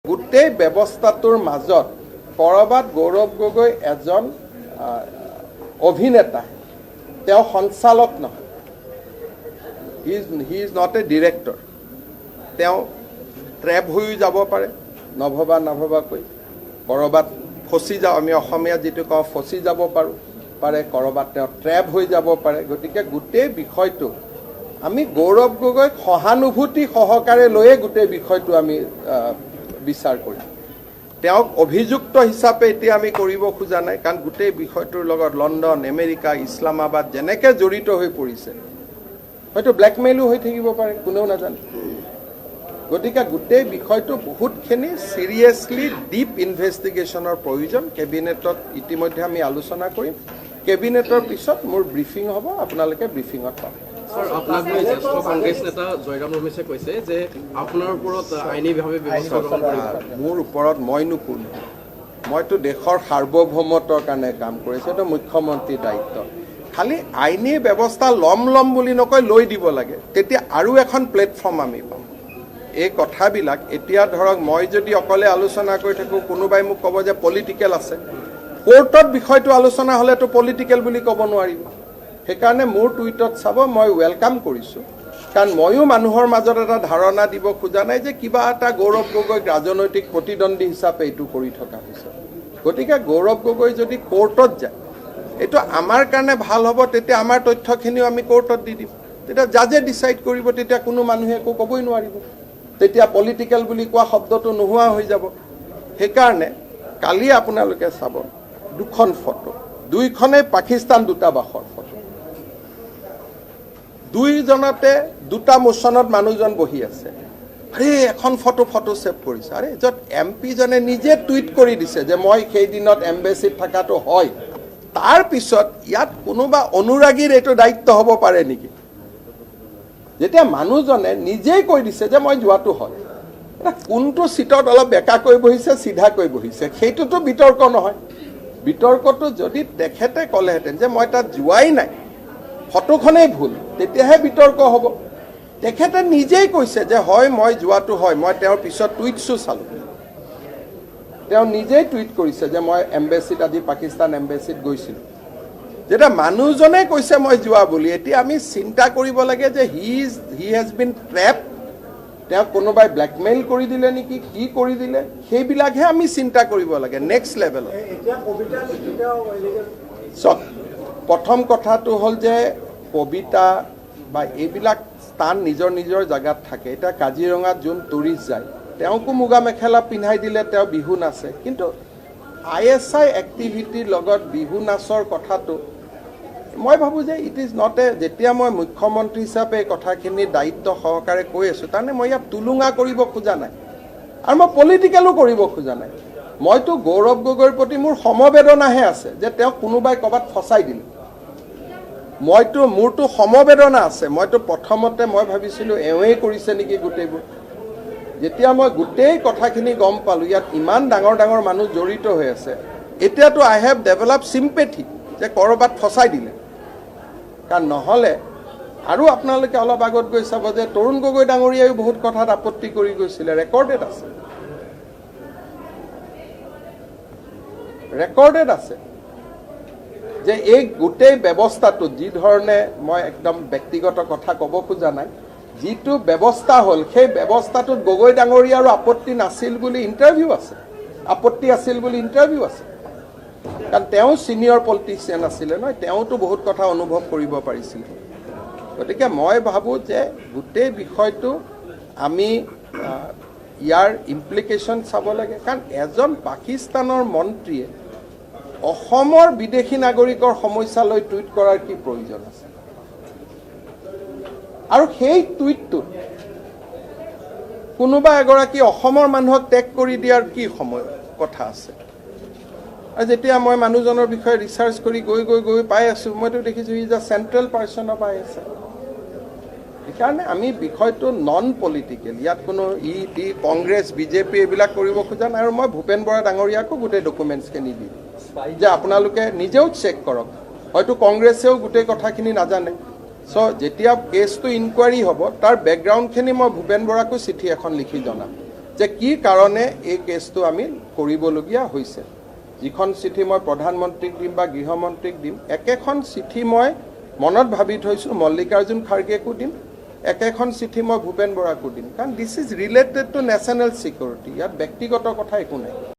গোটেই ব্যৱস্থাটোৰ মাজত কৰবাত গৌৰৱ গগৈ এজন অভিনেতা, তেওঁ সঞ্চালক নহয়, he is not a director. তেওঁ ট্ৰেপ হৈ যাব পাৰে নভবাকৈ, কৰবাত ফচি যাওঁ, আমি অসমীয়া যিটো কওঁ ফচি যাব পাৰে, কৰবাত তেওঁ ট্ৰেপ হৈ যাব পাৰে। গতিকে গোটেই বিষয়টো আমি গৌৰৱ গগৈক সহানুভূতি সহকাৰে লৈয়ে গোটেই বিষয়টো আমি বিচাৰ কৰিম। তেওঁক অভিযুক্ত হিচাপে এতিয়া আমি কৰিব খোজা নাই, কাৰণ গোটেই বিষয়টোৰ লগত লণ্ডন, আমেৰিকা, ইছলামাবাদ যেনেকৈ জড়িত হৈ পৰিছে, হয়তো ব্লেকমেইলো হৈ থাকিব পাৰে, কোনেও নাজানে। গতিকে গোটেই বিষয়টো বহুতখিনি চিৰিয়াছলি ডিপ ইনভেষ্টিগেশ্যনৰ প্ৰয়োজন। কেবিনেটত ইতিমধ্যে আমি আলোচনা কৰিম। কেবিনেটৰ পিছত মোৰ ব্ৰিফিং হ'ব, আপোনালোকে ব্ৰিফিঙত পাব। আপোনাক জ্যেষ্ঠ কংগ্ৰেছ নেতা জয়ৰাম ৰমেশে কৈছে যে আপোনাৰ ওপৰত আইনীভাৱে ব্যৱস্থা গ্ৰহণ কৰিব। মোৰ ওপৰত মইনো কোন? মইতো দেশৰ সাৰ্বভৌমত্বৰ কাৰণে কাম কৰিছোঁ, এইটো মুখ্যমন্ত্ৰীৰ দায়িত্ব। খালি আইনী ব্যৱস্থা ল'ম বুলি নকৈ লৈ দিব লাগে, তেতিয়া আৰু এখন প্লেটফৰ্ম আমি পাম। এই কথাবিলাক এতিয়া ধৰক মই যদি অকলে আলোচনা কৰি থাকোঁ, কোনোবাই মোক ক'ব যে পলিটিকেল আছে। কোৰ্টত বিষয়টো আলোচনা হ'লেতো পলিটিকেল বুলি ক'ব নোৱাৰিব। সেইকাৰণে মোৰ টুইটত চাব, মই ৱেলকাম কৰিছোঁ, কাৰণ ময়ো মানুহৰ মাজত এটা ধাৰণা দিব খোজা নাই যে কিবা এটা গৌৰৱ গগৈক ৰাজনৈতিক প্ৰতিদ্বন্দ্বী হিচাপে এইটো কৰি থকা হৈছে। গতিকে গৌৰৱ গগৈ যদি কোৰ্টত যায়, এইটো আমাৰ কাৰণে ভাল হ'ব। তেতিয়া আমাৰ তথ্যখিনিও আমি কোৰ্টত দি দিম, তেতিয়া জাজে ডিচাইড কৰিব, তেতিয়া কোনো মানুহে একো ক'বই নোৱাৰিব। তেতিয়া পলিটিকেল বুলি কোৱা শব্দটো নোহোৱা হৈ যাব। সেইকাৰণে কালি আপোনালোকে চাব দুখন ফটো, দুইখনেই পাকিস্তান দূতাবাসৰ ফটো। দুইজনতে দুটা মোচনত মানুহজন বহি আছে। আৰে এখন ফটো ছেভ কৰিছে। আৰে য'ত MP জনে নিজে টুইট কৰি দিছে যে মই সেইদিনত এম্বেচিত থকাটো হয়, তাৰপিছত ইয়াত কোনোবা অনুৰাগীৰ এইটো দায়িত্ব হ'ব পাৰে নেকি? যেতিয়া মানুহজনে নিজেই কৈ দিছে যে মই যোৱাটো হয়, কোনটো চিটত অলপ বেকাকৈ বহিছে, চিধাকৈ বহিছে, সেইটোতো বিতৰ্ক নহয়। বিতৰ্কটো যদি তেখেতে ক'লেহেঁতেন যে মই তাত যোৱাই নাই, ফটোখনেই ভুল, তেতিয়াহে বিতৰ্ক হ'ব। তেখেতে নিজেই কৈছে যে হয় মই যোৱাটো হয়, মই তেওঁৰ পিছত টুইটছো চালোঁ, তেওঁ নিজেই টুইট কৰিছে যে মই এম্বেচিত, আজি পাকিস্তান এম্বেচিত গৈছিলোঁ। যেতিয়া মানুহজনে কৈছে মই যোৱা বুলি, এতিয়া আমি চিন্তা কৰিব লাগে যে হি হেজ বিন ট্ৰেপ, তেওঁক কোনোবাই ব্লেকমেইল কৰি দিলে নেকি, কি কৰি দিলে, সেইবিলাকহে আমি চিন্তা কৰিব লাগে নেক্সট লেভেলত। চক, প্ৰথম কথাটো হ'ল যে কবিতা বা এইবিলাক স্থান নিজৰ জেগাত থাকে। এতিয়া কাজিৰঙাত যোন টুৰিষ্ট যায়, তেওঁকো মুগা মেখেলা পিন্ধাই দিলে, তেওঁ বিহু নাচে। কিন্তু ISI এক্টিভিটিৰ লগত বিহু নাচৰ কথাটো মই ভাবোঁ যে ইট ইজ নট এ, যেতিয়া মই মুখ্যমন্ত্ৰী হিচাপে এই কথাখিনি দায়িত্ব সহকাৰে কৈ আছোঁ, তাৰমানে মই ইয়াত তুলুঙা কৰিব খোজা নাই আৰু মই পলিটিকেলো কৰিব খোজা নাই। মইতো গৌৰৱ গগৈৰ প্ৰতি মোৰ সমবেদনাহে আছে যে তেওঁক কোনোবাই ক'ৰবাত ফচাই দিলে। মোৰতো সমবেদনা আছে। মইতো প্ৰথমতে মই ভাবিছিলোঁ এওঁৱেই কৰিছে নেকি গোটেইবোৰ। যেতিয়া মই গোটেই কথাখিনি গম পালোঁ, ইয়াত ইমান ডাঙৰ মানুহ জড়িত হৈ আছে, এতিয়াতো আই হেভ ডেভেলপ চিম্পেথি যে ক'ৰবাত ফচাই দিলে। কাৰণ নহ'লে আৰু আপোনালোকে অলপ আগত গৈ চাব যে তৰুণ গগৈ ডাঙৰীয়াইও বহুত কথাত আপত্তি কৰি গৈছিলে, ৰেকৰ্ডেড আছে যে এই গোটেই ব্যৱস্থাটোত যি ধৰণে, মই একদম ব্যক্তিগত কথা ক'ব খোজা নাই, যিটো ব্যৱস্থা হ'ল সেই ব্যৱস্থাটোত গগৈ ডাঙৰীয়াৰো আপত্তি নাছিল বুলি ইণ্টাৰভিউ আছে, আপত্তি আছিল বুলি ইণ্টাৰভিউ আছে। কাৰণ তেওঁ ছিনিয়ৰ পলিটিচিয়ান আছিলে নহয়, তেওঁতো বহুত কথা অনুভৱ কৰিব পাৰিছিলে। গতিকে মই ভাবোঁ যে গোটেই বিষয়টো আমি ইয়াৰ ইমপ্লিকেশ্যন চাব লাগে। কাৰণ এজন পাকিস্তানৰ মন্ত্ৰীয়ে অসমৰ বিদেশী নাগৰিকৰ সমস্যা লৈ টুইট কৰাৰ কি প্ৰয়োজন আছে? আৰু সেই টুইটটোত কোনোবা এগৰাকী অসমৰ মানুহক টেগ কৰি দিয়াৰ কি কথা আছে? আৰু যেতিয়া মই মানুহজনৰ বিষয়ে ৰিচাৰ্চ কৰি গৈ পাই আছোঁ, মইতো দেখিছোঁ is a central person of ISI। সেইকাৰণে আমি বিষয়টো নন পলিটিকেল, ইয়াত কোনো কংগ্ৰেছ BJP এইবিলাক কৰিব খোজা নাই। আৰু মই ভূপেন বৰা ডাঙৰীয়াকো গোটেই ডকুমেণ্টছখিনি দি দিম যে আপোনালোকে নিজেও চেক কৰক, হয়তো কংগ্ৰেছেও গোটেই কথাখিনি নাজানে। চ' যেতিয়া কেছটো ইনকুৱাৰী হ'ব, তাৰ বেকগ্ৰাউণ্ডখিনি মই ভূপেন বৰাকো চিঠি এখন লিখি জনাম যে কি কাৰণে এই কেছটো আমি কৰিবলগীয়া হৈছে যিখন চিঠি মই প্ৰধানমন্ত্ৰীক দিম বা গৃহমন্ত্ৰীক দিম একেখন চিঠি মই মনত ভাবি থৈছোঁ মল্লিকাৰ্জুন খাৰ্গেকো দিম একেখন চিঠি মই ভূপেন বৰাকো দিম কাৰণ this is related to national security ইয়াত ব্যক্তিগত কথা একো নাই